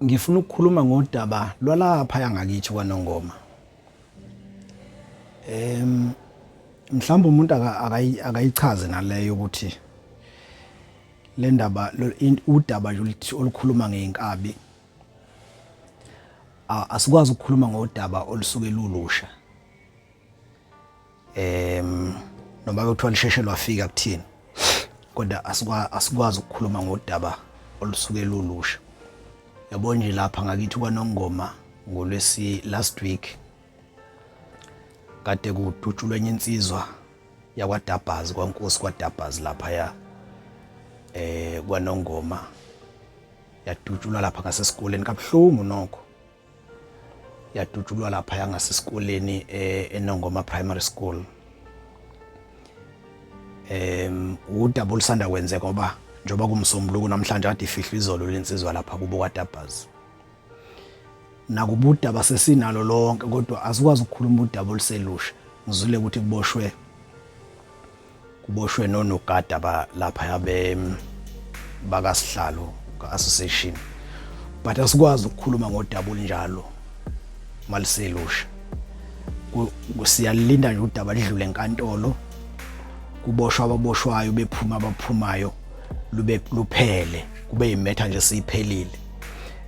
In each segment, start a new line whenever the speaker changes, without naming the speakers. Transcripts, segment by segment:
ngifuna ukukhuluma ngodaba lwalapha yangakithi kwaNongoma. Mhlawumbe umuntu akayichaze naleyo ukuthi le ndaba udaba olukhuluma ngeinkabi asikwazi ukukhuluma ngodaba olusuke lulusha. Noma kuthiwa lisheshe lwafika kuthini, kodwa asikwazi ukukhuluma ngodaba olusuke lulusha. Yabo nje lapha ngakithi kwaNongoma last week kade kudutshulwe enye insizwa yakwaDabazi, kwaNkosi kwaDabazi lapha kwaNongoma, yadutshulwa lapha ngasesikoleni kabuhlungu nokho. Yadutshulwa lapha yangasesikoleni eNongoma Primary School. Udaba olusanda kwenzeka ngoba njoba kumsombuluko namhlanje kade ifihlwa izolo lensizwa lapha kubo kwaDabazi. Nakubudaba sesinalo lonke kodwa asikwazi ukukhuluma udaba oluselusha. Ngizule ukuthi kuboshwe nonogada lapha yabe bakasihlalo ka-association, but asikwazi ukukhuluma ngodaba olunjalo maliselusha. Siyalinda nje udaba lidlule enkantolo, kuboshwa ababoshwayo bephuma abaphumayo luphele, kube yimetha nje siyiphelile,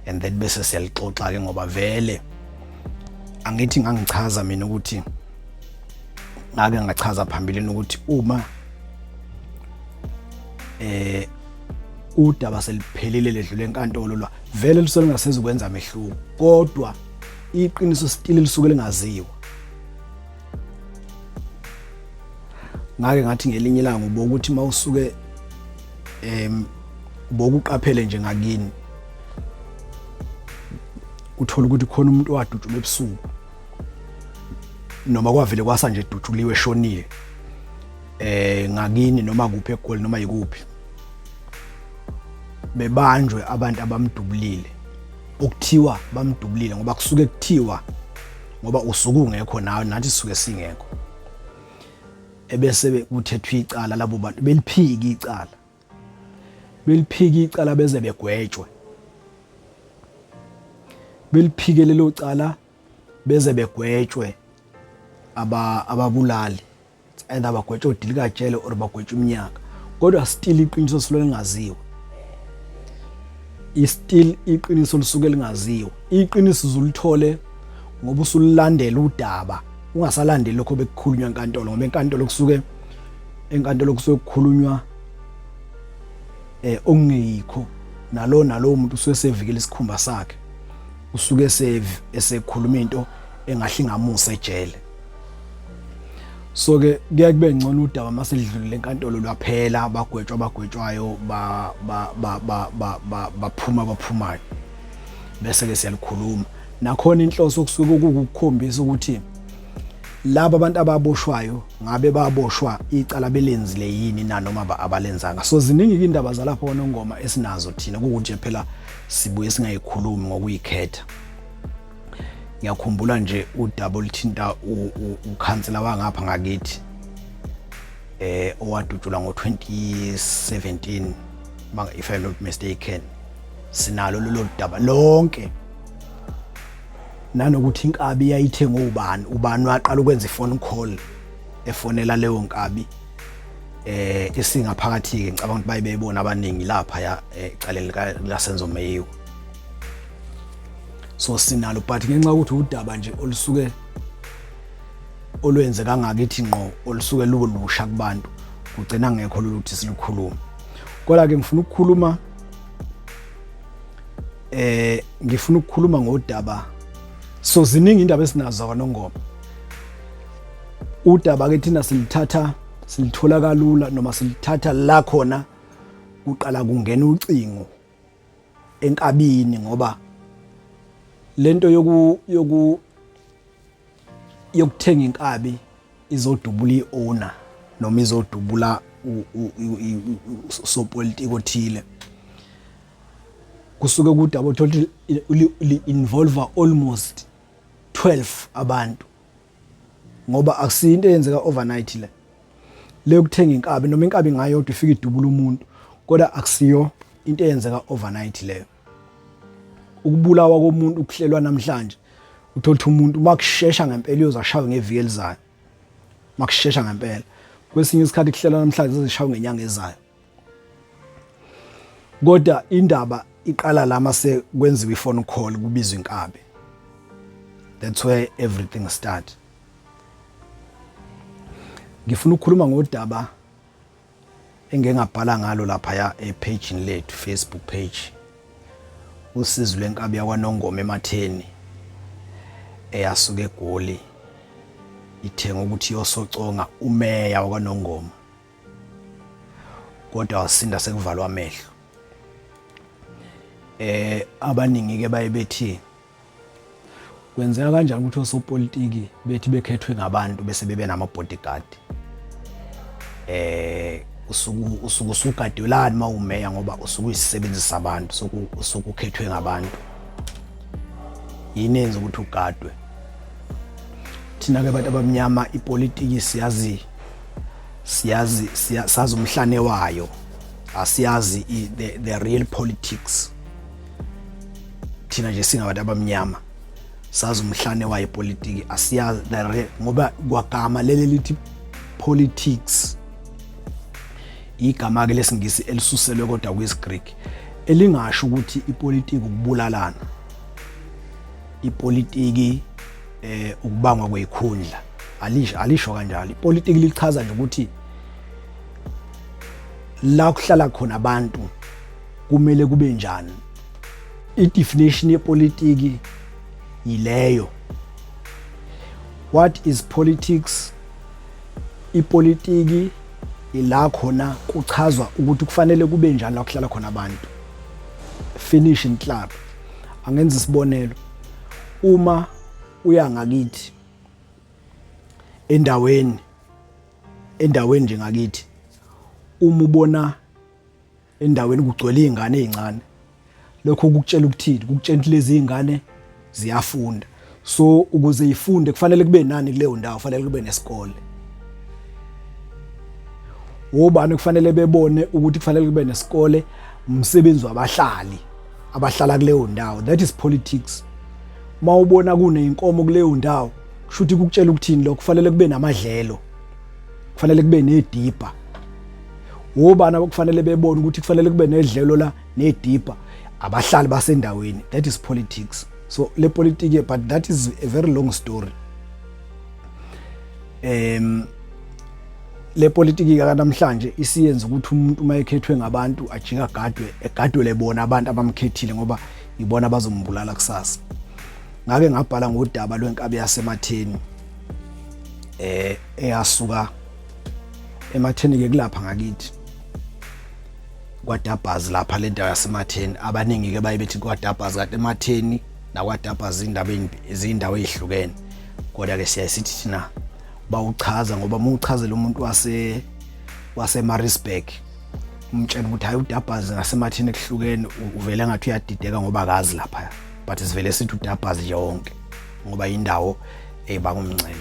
and then bese siyalixoxa ke ngoba vele angithi ngangichaza mina ukuthi ngake ngachaza phambilini ukuthi uma udaba seliphelile ledlule enkantolo lwa vele lusole ngaseze ukwenza amehluko, kodwa iqiniso still lisuke lingaziwa. Ngake ngathi ngelinye ilanga ubokuthi mawusuke bokuqaphele nje ngakini uthola ukuthi khona umuntu wadutshulwa ebusuku, noma kwavele kwasa nje dutshuliwe eshonile ngakini noma kuphi eGoli noma yikuphi, bebanjwe abantu abamdubulile, okuthiwa bamdubulile ngoba kusuke kuthiwa ngoba usuku ungekho nawe nathi sisuke singekho, ebese kuthethwa icala labo bantu beliphika icala beze begwetshwe, beliphike lelo cala beze begwetshwe ababulali, either bagwetshwe udilikajele or bagwetshwe iminyaka, kodwa still iqiniso silo lingaziwa. Still iqiniso lisuke lingaziwa. Iqiniso uzulithole ngoba usulilandela udaba, ungasalandeli lokho bekukhulunywa enkantolo, ngoba enkantolo kusuke kukhulunywa ongekho nalo muntu usuke sevikela isikhumba sakhe, usuke esekhuluma into engahlingamusa ejele. So ke kuya kube ngcono udaba maselidlulile enkantolo lwaphela, abagwetshwayo baphumayo, bese ke siyalikhuluma. Nakhona inhloso kusuke ukukhombisa ukuthi laba abantu ababoshwayo ngabe baboshwa icala belenzile yini nanoma abalenzanga. So ziningi indaba zalapha kwaNongoma esinazo thina, ukuthi phela sibuye singayikhulumi ngokuyikhetha. Ngiyakhumbula nje udaba olithinta ukhansela wangapha ngakithi owadutshulwa ngo-2017 if I'm not mistaken. Sinalo lolu daba lonke, nanokuthi inkabi yayithe ubani waqala ukwenza iphone call efonela leyo nkabi esingaphakathi ke ngicabanga ukuthi bayibona abaningi lapha ecaleni lasenzo Meyiwe. So sinalo, but ngenxa ukuthi udaba nje olusuke olwenze kangakithi ngqo olusuke lulusha kubantu, kugcina ngekho ukuthi silikhuluma. Kodwa ke ngifuna ukukhuluma ngodaba. So ziningi indaba esinazo kwaNongoma. Udaba ke thina silithola kalula, noma silithatha la khona kuqala kungena ucingo enkabini, ngoba lento yokuthenga inkabi izodubula iowner noma izodubula sopolitiki othile. Kusuke kudaba othola involve almost 12 abantu, ngoba akusinto eyenzeka overnight le ukuthenga inkabi, noma inkabi ngayodwa ifika idubula umuntu, kodwa akusiyo into eyenzeka overnight leyo. ukubulawa komuntu ukuhlelwa namhlanje uthola ukuthi umuntu makushesha ngempela uyozashaywa ngeviki elizayo makushesha ngempela kwesinye isikhathi kuhlelwa namhlanje uzishaywa ngenyanga ezayo kodwa indaba iqala la mase kwenziwa iphone call kubizwa inkabi. That's where everything starts. Ngifuna ukukhuluma ngodaba engengabhala ngalo lapha page lethu Facebook page. Usizo lwenkabi yakwaNongoma eMatheni eyasuka eGoli ithenga ukuthi yosoconga umeya wakwaNongoma. Kodwa wasinda sekuvalwa amehlo. Abaningi ke baye bethi kwenzeka kanjani ukuthi osopolitiki bethi bekhethwe ngabantu bese bebe nama bodyguard. Usuku usugadolani mawumeya ngoba usuku uyisebenzisa abantu usuku ukhethwe ngabantu. Yini enza ukuthi ugadwe? Thina ke abantu abamnyama ipolitiki siyazi umhlane wayo. Asiyazi the real politics. Thina nje singabantu abamnyama sazi umhlane wayo ipolitiki asiyazi ngoba kwagama leli lithi politics igama ke lesingisi elisuselwe kodwa kwisiGreek elingasho ukuthi ipolitiki ukubulalana ipolitiki ukubangwa kwekhundla alisho kanjalo. Ipolitiki lichaza nje ukuthi la kuhlala khona abantu kumele kube njani. I-definition yepolitiki yileyo. What is politics? Ipolitiki ila khona kuchazwa ukuthi kufanele kube njani la kuhlala khona abantu. Finishing club. Angenza isibonelo. Uma uya ngakithi endaweni nje ngakithi uma ubona endaweni kugcwele izingane ezincane lokho kukutshela ukuthini? Kukutshela ukuthi lezi izingane ziyafunda. So ukuze ifunde kufanele kube nani kuleyo ndawo, kufanele kube nesikole. Wobani kufanele bebone ukuthi kufanele kube nesikole umsebenzi wabahlali abahlala kuleyo ndawo. That is politics. Mawubona kuneyinkomo kuleyo ndawo kusho ukuthi kukutshela ukuthini lokho kufanele kube namadlelo. Kufanele kube nedipha. Wobani abakufanele bebone ukuthi kufanele kube nedlelo la nedipha abahlali basendaweni. That is politics. So le politics, but that is a very long story. Le politics namhlanje isiyenza ukuthi umuntu mayekhethwe ngabantu ajika egadwe bona abantu abamkhethile ngoba ibona bazombulala kusasa. Ngake ngabhala ngodaba lwenkabi yaseMatheni eyasuka eMatheni ke kulapha ngakithi kwaDabhazi lapha le ndawo yaseMatheni. Abaningi ke baye bethi kwaDabhazi kade eMatheni nakwaDabhazi izindawo ezihlukene. Kodwa ke siyasithi thina bawuchaza ngoba muchaze lo muntu wase-Maritzburg umtshela ukuthi hayi uDabhazi ngaseMatheni ekuhlukene uvele ngathi uyadideka ngoba akazi lapha, but sivele sithi uDabhazi nje wonke ngoba indawo ebanga umncele.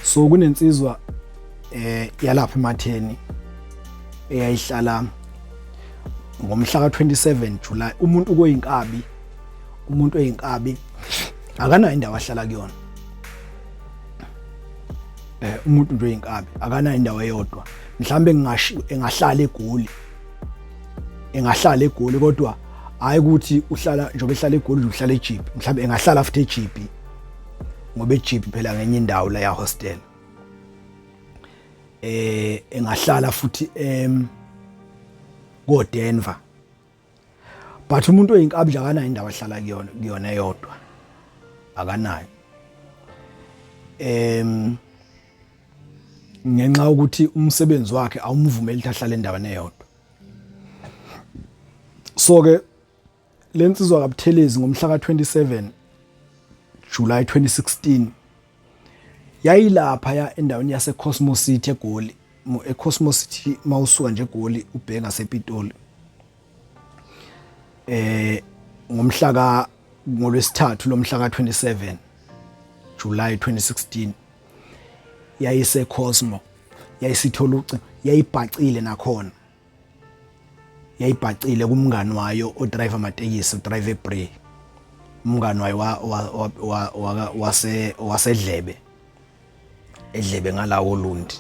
So kunensizwa yalapha eMatheni eyayihlala ngomhla ka-27 July. Umuntu oyinkabi akanayo indawo ahlala kuyona. Umuntu nje oyinkabi akanayo indawo eyodwa. Mhlambe engahlala eGoli kodwa hayi ukuthi uhlala njobe ehlala eGoli uhlala eJipi. Mhlambe engahlala after eJipi ngoba eJipi phela ngenye indawo la ya hostel. Engahlala futhi go Denver. But umuntu oyinkabi akanayo indawo ahlala kuyona eyodwa. Akanayo. Ngenxa ukuthi umsebenzi wakhe awumvumeli ukuthi ahlale endaweni eyodwa. So ke lensizwa kaButhelezi ngomhla ka-27 July 2016 yayilapha endaweni yaseCosmos City eGoli. eCosmos City mawusuka nje eGoli ubheka ngasePitoli. ngolwesithathu lomhla ka-27 July 2016 yayiseCosmo yayisithola ucingo yayibhacile nakhona yayibhacile kumngani wayo odrive amatekisi udrive eBray. Umngani wayo wasedlebe edlebe ngalawo Lundi.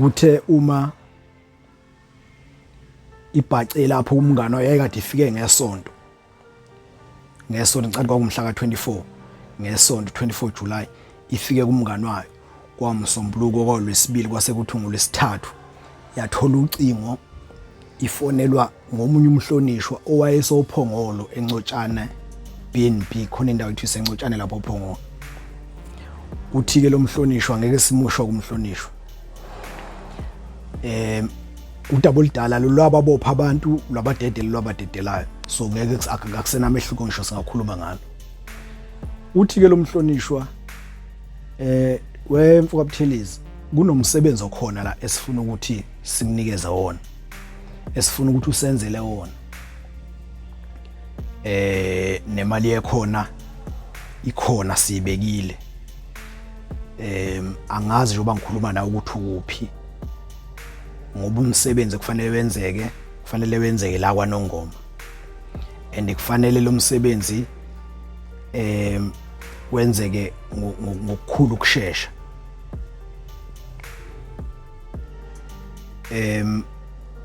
Kuthe uma ibhace lapho umngane wayekade ifike ngesonto ngicela kwakumhla ka24 ngesonto 24 July ifike kumngane wayo kwamsombuluko kolwesibili kwase kuthi ngolwesithathu yathola ucingo ifonelwa ngomunye umhlonishwa owayesophongolo eNcotshane BNB khona indawo ethi iseNcotshane lapho phongolo. Uthi ke lo mhlonishwa ngeke simushwa kumhlonishwa udaba oludala lwababopha abantu lwabadedele lwabadedelayo, so ngeke akusenamehluko ngisho singakhuluma ngalo. Uthi ke lo mhlonishwa wemfuka Buthelezi kunomsebenzi okhona la esifuna ukuthi sikunikeze wona, esifuna ukuthi usenzele wona, nemali ekhona ikhona siyibekile. Angazi njengoba ngikhuluma nawe ukuthi ukuphi ngoba umsebenzi kufanele wenzeke la kwaNongoma, and kufanele lo msebenzi wenzeke ngokukhulu ukusheshsha.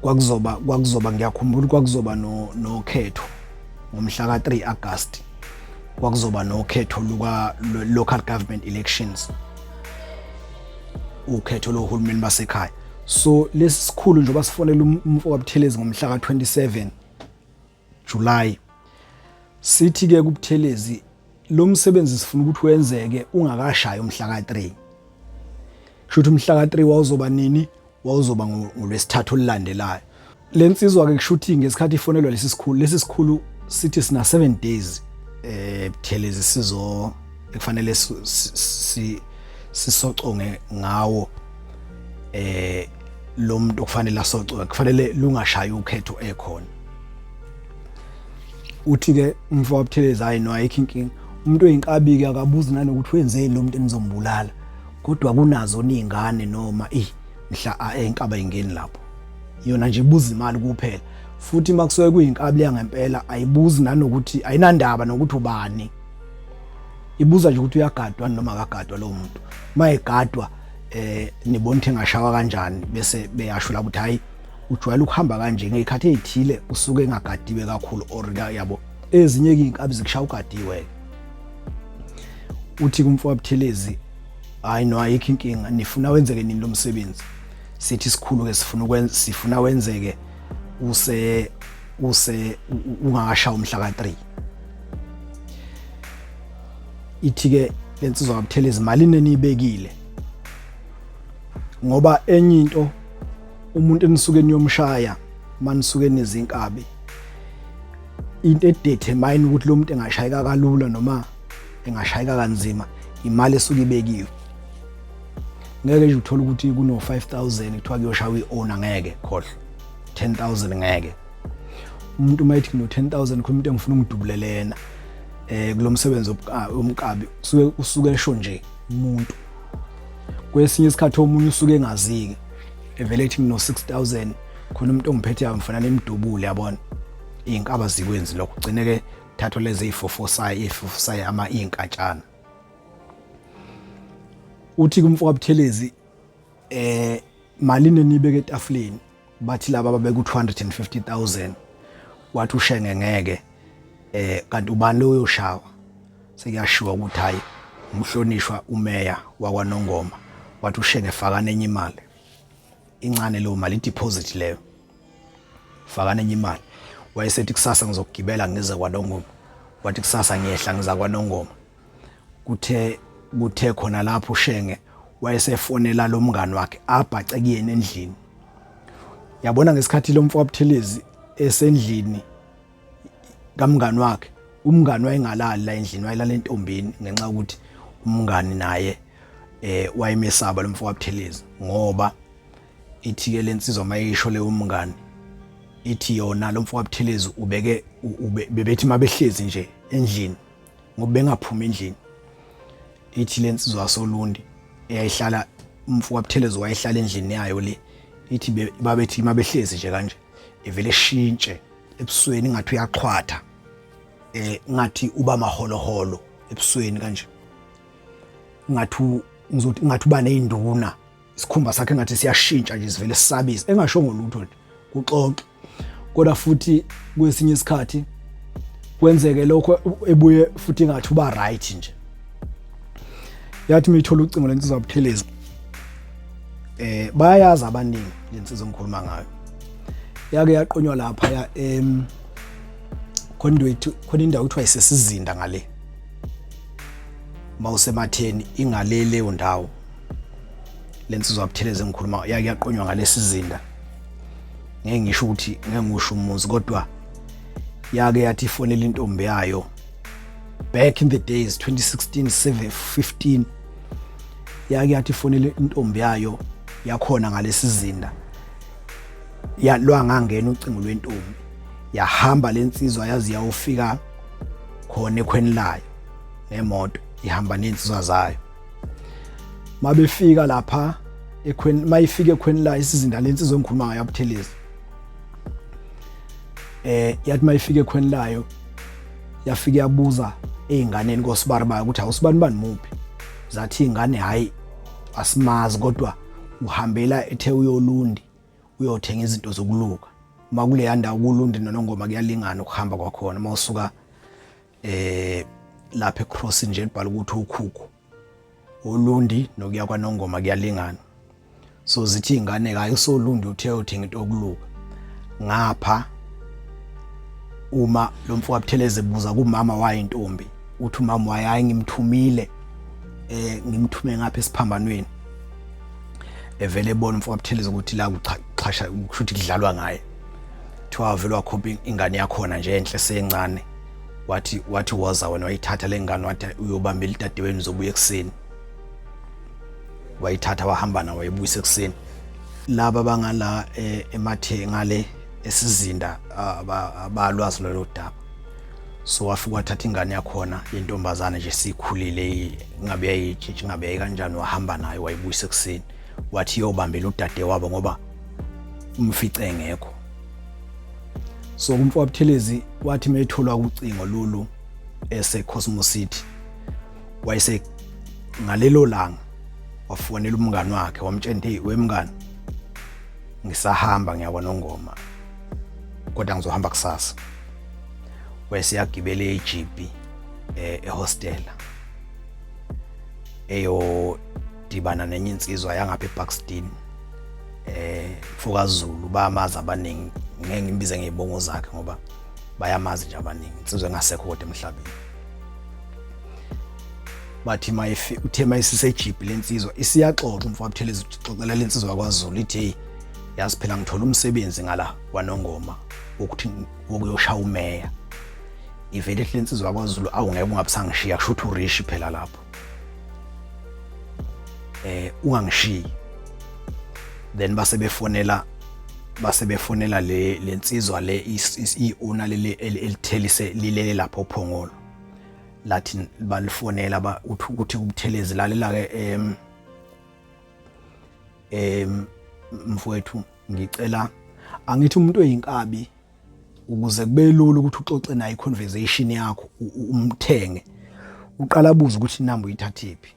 Kwakuzoba ngiyakhumbula kwakuzoba nokhetho ngomhla ka3 August, kwakuzoba nokhetho luka local government elections, ukhetho lohulumeni basekhaya. So lesi sikhulu njengoba sifonela umfoka Buthelezi ngomhla ka27 July sithi ke kuButhelezi lo msebenzi sifuna ukuthi wenzeke ungakashaya umhla ka3. Kushuthi umhla ka3 wawuzoba nini? Wawuzoba ngolwesithathu olilandelayo. Lensizwa ke kushuthi ngesikhathi ifonelwa lesi sikhulu sithi sina 7 days Buthelezi kufanele sisoconge ngawo lo muntu okufanele asoconge, kufanele lungashaya ukhetho ekhona. Uthi ke umfoka Buthelezi hayi no ayikho inkinga, umuntu oyinkabi ke akabuzi nanokuthi wenzeni lo muntu enizombulala, kodwa kunazo ningane noma mhla enkaba ingeni lapho, yona nje ibuza imali kuphela. Futhi makusuke kuyinkabi yangempela ayibuzi nanokuthi ayinandaba nokuthi ubani, ibuza nje ukuthi uyagadwa noma akagadwa lo muntu. Mayegadwa nibona ukuthi engashawa kanjani bese beyasho la ukuthi hayi ujwayela ukuhamba kanje ngezikhathi ezithile usuke engagadiwe kakhulu or yabo ezinye inkabi zikushaya ugadiwe. Uthi kumfoka Buthelezi hayi no ayikho inkinga, nifuna wenzeke nini lo msebenzi? Sithi sikhulu ke sifuna wenzeke ungakashaya umhla ka3. Ithi ke lensizwa kaButhelezi malini enibekile, ngoba enye into umuntu enisuke niyomshaya manisuke nezinkabi into edetermine ukuthi lo muntu engashayeka kalula noma engashayeka kanzima imali esuke ibekiwe. Ngeke nje uthola ukuthi kuno 5000 kuthiwa kuyoshaya iowner, ngeke khohle 10000 ngeke. Umuntu mayithi kuno 10000 khona umuntu engifuna ungidubulele yena kulomsebenzi omkabi usuke esho nje umuntu. Kwesinye isikhathi omunye usuke engazike evele ethi kuno 6000 khona umuntu ongiphethe ngifana nemidubule, yabona izinkaba zikwenzi lokho, ugcine ke thathwa lezi ifofosayi ama inkatshana. Uthi kumfoka Buthelezi malini nibeke etafuleni, bathi laba babeka u250000 wathi ushenge ngeke kanti ubani lo uyoshawa? Sekuyashiwa ukuthi hayi umhlonishwa umeya wakwaNongoma wathi ushenge fakana enye imali incane, lo mali deposit leyo fakana enye imali. Wayesethi kusasa ngizokugibela ngize kwaNongoma, wathi kusasa ngiyehla ngiza kwaNongoma. Kuthe khona lapho ushenge wayesefonela lo mngani wakhe abhace kuyena endlini. Yabona ngesikhathi lo mfoka Buthelezi esendlini kamngani wakhe, umngani wayengalali la endlini, wayelala entombini ngenxa ukuthi umngani naye wayemesaba lo mfoka Buthelezi, ngoba ithi ke lensizwa mayisho le umngani ithi yona lo mfoka Buthelezi bebethi mabehlezi nje endlini ngoba bengaphumi endlini. Ithi lensizwa yasoLundi eyayihlala umfoka Buthelezi wayehlala endlini yayo le ithi babethi mabehlezi nje kanje ivele shintshe ebusweni ngathi uyaqhwatha ngathi uba maholoholo ebusweni kanje ngathi uba nezinduna isikhumba sakhe ngathi siyashintsha nje sivele sisabisa engasho ngolutho nje kuxoxe kodwa futhi kwesinye isikhathi kwenzeke lokho ebuye futhi ngathi uba right nje yathi mithola ucingo lensizwa yabuthelezi bayayazi abaningi lensizwa engikhuluma ngayo yake yaqonywa lapha ya khona indawo kuthiwa isesizinda ngale mawusematheni ingale leyo ndawo lensizwa yabuthelezi engikhuluma yake yaqonywa ngalesizinda ngeke ngisho ukuthi ngeke ngisho umuzi kodwa yake yathi ifonela intombi yayo back in the days 2016 15 yake yathi ifonela intombi yayo yakhona ngalesizinda lwangangena ucingo lwentombi yahamba lensizwa yazi yawufika khona ekhweni layo nemoto ihamba nensizwa zayo mabefika lapha ekhweni mayifika ekhweni layo isizinda lensizwa engikhuluma ngayo yabuthelezi yathi mayifika ekhweni layo yafika yabuza einganeni koSibaribaya ukuthi awuSibanibani muphi zathi ingane hayi asimazi kodwa uhambela ethe uyolundi uyothenga izinto zokuluka makule yanda ukulundi noNongoma kuyalingana ukuhamba kwakhona mawusuka lapha ecrossing nje libhala ukuthi ukhukhu ulundi nokuya kwaNongoma kuyalingana so zithi ingane kayi usolundi uthe uthenga into yokuluka ngapha uma lo mfowabo Buthelezi ebuza kumama wayintombi uthi umama waye ngimthumile ngimthume ngapha esiphambanweni evele ebona umfowabo Buthelezi ukuthi la kuxhasha ukuthi kudlalwa ngaye thiwa vele wakhupha ingane yakhona nje enhle sencane wathi woza wena wayithatha lengane wathi uyobambela idadewenu zobuya ekseni wayithatha wahamba nawe wayibuyisa ekseni laba bangala emathe ngale esizinda abalwazi lolo daba so wafika wathatha ingane yakhona yentombazana nje sikhulile ngabe yayitshitshi ngabe yayikanjani wahamba nayo wayibuyisa ekseni wathi yobambela udade wabo ngoba umfice engekho so umfowabo Buthelezi wathi mayitholwa ucingo lolu eseCosmos City wayese ngalelo langa wafonela umngani wakhe wamtshela hey wemngani ngisahamba ngiyabona Ngoma kodwa ngizohamba kusasa wayesiyagibela eJP ehostela eyo dibana nenye insizwa yangapha eBuxton Mfokazulu bayamazi abaningi ngeke ngimbize ngezibongo zakhe ngoba bayamazi nje abaningi insizwa engasekho kodwa emhlabeni bathi uthe mayisiseJP lensizwa isiyaxoxa umfowabo Buthelezi uxoxela lensizwa kwaZulu ithi yazi phela ngithola umsebenzi ngala kwaNongoma ukuthi ukuyoshaya umeya ivele lensizwa kwaZulu awungeke ungabisangishiya kusho ukuthi urishi phela lapho ungangishiyi then basebefonela lensizwa le iona leli elithelise lilele lapho Phongolo lathi balifonela ukuthi uButhelezi lalela ke mfowethu ngicela angithi umuntu oyinkabi ukuze kube lula ukuthi uxoxe naye iconversation yakho umthenge uqala buza ukuthi inamba uyithathephi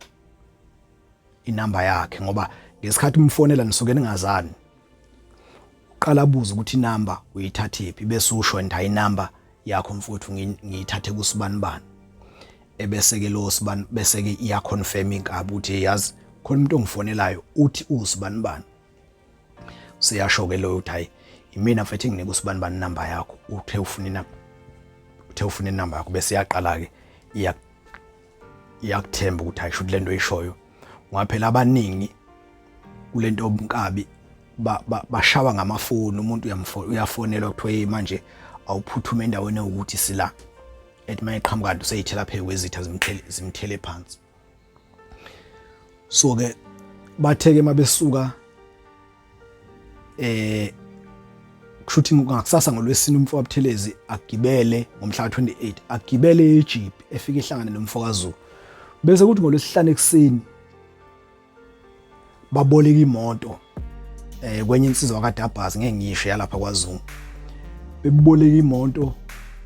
inamba yakhe ngoba ngesikhathi umfonela nisuke ningazani uqala buza ukuthi inamba uyithathephi bese usho nda inamba yakho mfowethu ngiyithathe kuSibanibani ebese ke lo Sibani bese ke iya confirm inkabi uthi yazi khona umuntu ongifonelayo uthi uSibanibani siyasho ke lo uthi hayi imina mfethu nginike uSibanibani inamba yakho uthe ufuna inamba yakho bese yaqala ke iyakuthemba ukuthi ayisho lento eyishoyo ngaphela abaningi kulento obunkabi bashawa ngamafoni umuntu uyafonelwa kuthiwe manje awuphuthume endaweni ukuthi sila ethi mayiqhamuka kanti useyithela phe kwezitha zimthele phansi so ke batheke mabesuka kushuthi ngakusasa ngolwesine umfowabo Buthelezi agibele ngomhla ka28 agibele eJeep efika ihlangane nomfokazulu bese kuthi ngolwesihlanu ekseni baboleka imoto kwenye insizwa kaDabhasi ngeke ngisho yalapha kwaZungu beboleka imoto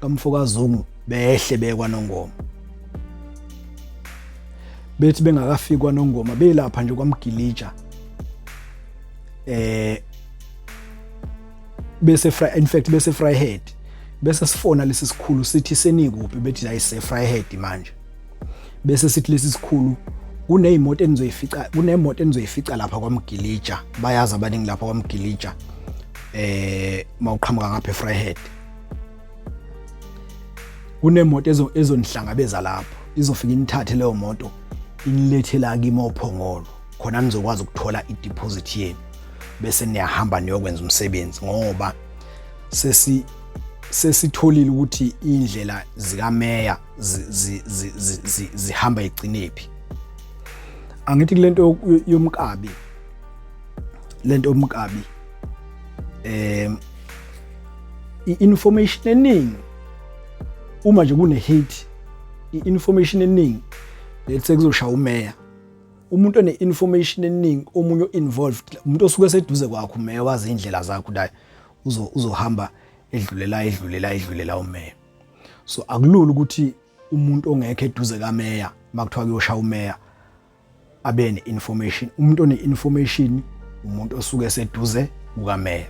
kaMfokazungu behle bekwaNongoma bethi bengakafiki kwaNongoma belapha nje kwaMgilija bese bese Vryheid bese sifona lesi sikhulu sithi senikuphi bethi ayise Vryheid manje bese sithi lesi sikhulu kunemoto enizoyifica lapha kwaMgilija bayazi abaningi lapha kwaMgilija mawuqhamuka ngapha eVryheid kunemoto ezonihlangabeza lapho izofika inithathe leyo moto inilethela kimi ophongolo khona nizokwazi ukuthola ideposit yenu bese niyahamba niyokwenza umsebenzi ngoba sesitholile ukuthi indlela zikameya zihamba icinephi. Angithi lento yomkabi i-information eningi uma nje kune hate i-information eningi lethe kuzoshaya umeya umuntu one-information eningi omunye involved umuntu osuke seduze kwakho umeya wazi indlela zakho la uzohamba edlulela umeya. So akulula ukuthi umuntu ongekho eduze kameya makuthiwa kuyoshaya umeya abe ne-information. Umuntu one-information umuntu osuke seduze kukameya.